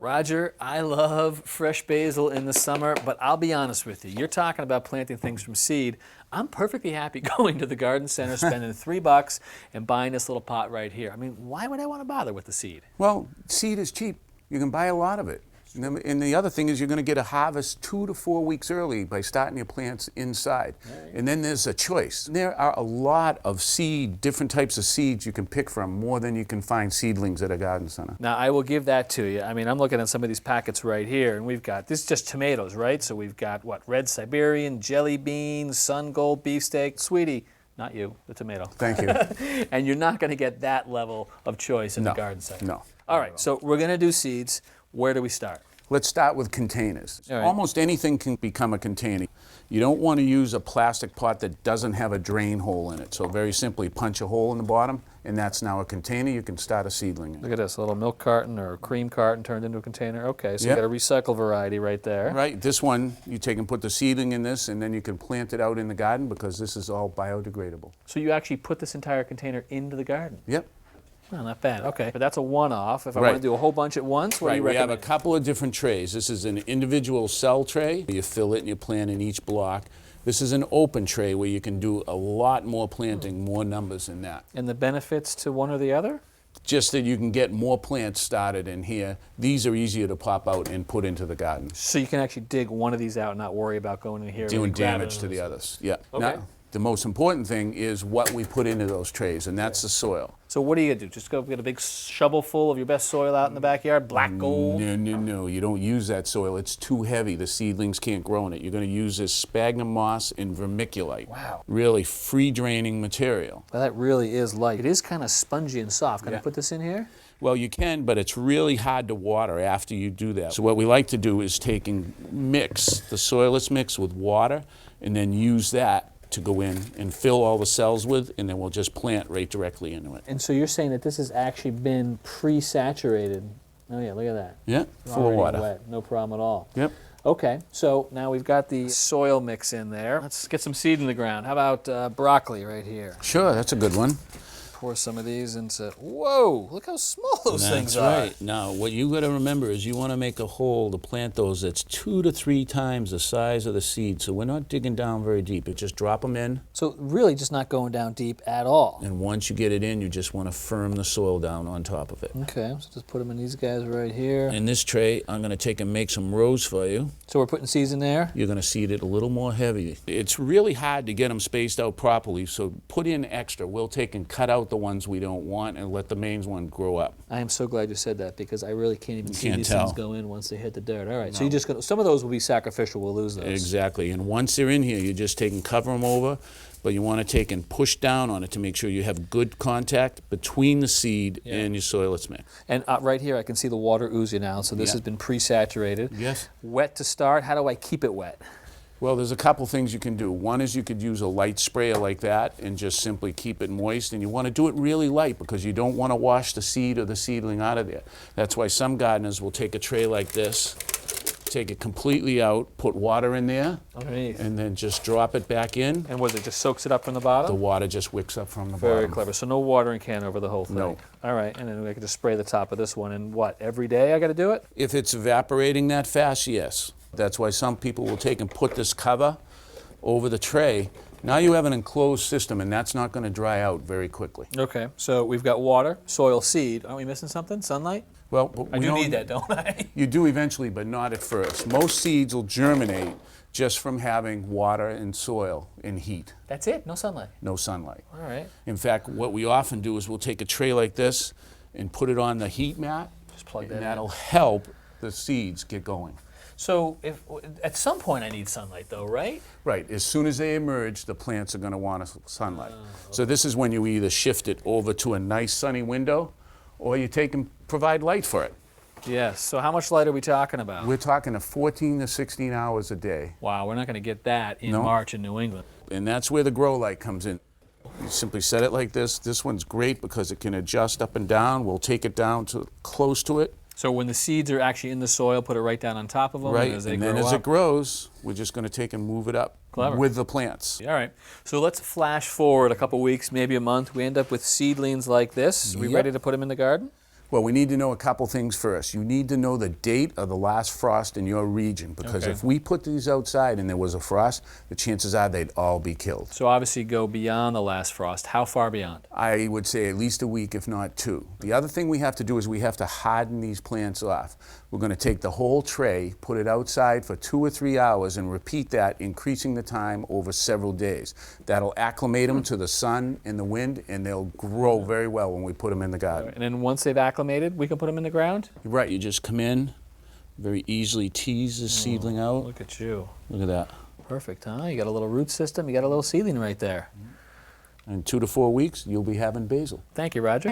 Roger, I love fresh basil in the summer, but I'll be honest with you. You're talking about planting things from seed. I'm perfectly happy going to the garden center, spending $3 and buying this little pot right here. I mean, why would I want to bother with the seed? Well, seed is cheap. You can buy a lot of it. And the other thing is you're going to get a harvest 2 to 4 weeks early by starting your plants inside. Right. And then there's a choice. There are a lot of different types of seeds you can pick from, more than you can find seedlings at a garden center. Now, I will give that to you. I mean, I'm looking at some of these packets right here, and we've got, this is just tomatoes, right? So we've got, what, red Siberian, jelly beans, sun gold beefsteak. Sweetie, not you, the tomato. Thank you. And you're not going to get that level of choice in the garden center. No. All right, so we're going to do seeds. Where do we start? Let's start with containers. All right. Almost anything can become a container. You don't want to use a plastic pot that doesn't have a drain hole in it. So very simply, punch a hole in the bottom, and that's now a container. You can start a seedling in. Look at this, a little milk carton or a cream carton turned into a container. Okay, so you got a recycle variety right there. Right, this one, you take and put the seedling in this, and then you can plant it out in the garden because this is all biodegradable. So you actually put this entire container into the garden? Yep. Oh, not bad. Okay, but that's a one-off. If I want to do a whole bunch at once, what do you recommend? We have a couple of different trays. This is an individual cell tray. You fill it and you plant in each block. This is an open tray where you can do a lot more planting, more numbers in that. And the benefits to one or the other? Just that you can get more plants started in here. These are easier to pop out and put into the garden. So you can actually dig one of these out and not worry about going in here and doing damage to the others. Yeah. Okay. Now, the most important thing is what we put into those trays, and that's the soil. So what do you do? Just go get a big shovel full of your best soil out in the backyard, black gold? No. You don't use that soil. It's too heavy. The seedlings can't grow in it. You're going to use this sphagnum moss and vermiculite. Wow. Really free-draining material. Well, that really is light. It is kind of spongy and soft. Can I put this in here? Well, you can, but it's really hard to water after you do that. So what we like to do is mix the soilless mix with water, and then use that to go in and fill all the cells with, and then we'll just plant right directly into it. And so you're saying that this has actually been pre-saturated. Oh yeah, look at that. Yeah, full of water. Wet. No problem at all. Yep. Okay, so now we've got the soil mix in there. Let's get some seed in the ground. How about broccoli right here? Sure, that's a good one. Pour some of these into, whoa, look how small those things are. That's right. Now, what you got to remember is you want to make a hole to plant those that's 2 to 3 times the size of the seed. So we're not digging down very deep. You just drop them in. So really just not going down deep at all. And once you get it in, you just want to firm the soil down on top of it. Okay, so just put them in these guys right here. In this tray, I'm going to take and make some rows for you. So we're putting seeds in there? You're going to seed it a little more heavy. It's really hard to get them spaced out properly, so put in extra. We'll take and cut out the ones we don't want and let the main one grow up. I am so glad you said that because I really can't even see these things go in once they hit the dirt. All right, so you just some of those will be sacrificial. We'll lose those. Exactly, and once they're in here, you just take and cover them over, but you want to take and push down on it to make sure you have good contact between the seed and your soilless mix. And right here, I can see the water oozing out, so this has been pre-saturated. Yes. Wet to start. How do I keep it wet? Well, there's a couple things you can do. One is you could use a light sprayer like that and just simply keep it moist. And you want to do it really light because you don't want to wash the seed or the seedling out of there. That's why some gardeners will take a tray like this, take it completely out, put water in there, underneath, and then just drop it back in. And what, it just soaks it up from the bottom? The water just wicks up from the bottom. Very clever. So no watering can over the whole thing? No. All right, and then I can just spray the top of this one. And what, every day I got to do it? If it's evaporating that fast, yes. That's why some people will take and put this cover over the tray. Now you have an enclosed system, and that's not going to dry out very quickly. Okay, so we've got water, soil, seed. Aren't we missing something? Sunlight? Well, I do need that, don't I? You do eventually, but not at first. Most seeds will germinate just from having water and soil and heat. That's it? No sunlight? No sunlight. All right. In fact, what we often do is we'll take a tray like this and put it on the heat mat. Just plug that in. And that'll help the seeds get going. So at some point I need sunlight though, right? Right. As soon as they emerge, the plants are going to want sunlight. Okay. So this is when you either shift it over to a nice sunny window or you take and provide light for it. Yes. So how much light are we talking about? We're talking 14 to 16 hours a day. Wow, we're not going to get that in March in New England. And that's where the grow light comes in. You simply set it like this. This one's great because it can adjust up and down. We'll take it down to close to it. So when the seeds are actually in the soil, put it right down on top of them. Right, and then as it grows, we're just going to take and move it up Clever. with the plants. All right. So let's flash forward a couple weeks, maybe a month. We end up with seedlings like this. Are we Yep. ready to put them in the garden? Well, we need to know a couple things first. You need to know the date of the last frost in your region, because Okay. if we put these outside and there was a frost, the chances are they'd all be killed. So obviously go beyond the last frost. How far beyond? I would say at least a week, if not 2. The other thing we have to do is we have to harden these plants off. We're going to take the whole tray, put it outside for 2 or 3 hours, and repeat that, increasing the time over several days. That'll acclimate them to the sun and the wind, and they'll grow very well when we put them in the garden. And then once they've acclimated, we can put them in the ground? You're right, you just come in, very easily tease the seedling out. Look at you. Look at that. Perfect, huh? You got a little root system. You got a little seedling right there. In 2 to 4 weeks, you'll be having basil. Thank you, Roger.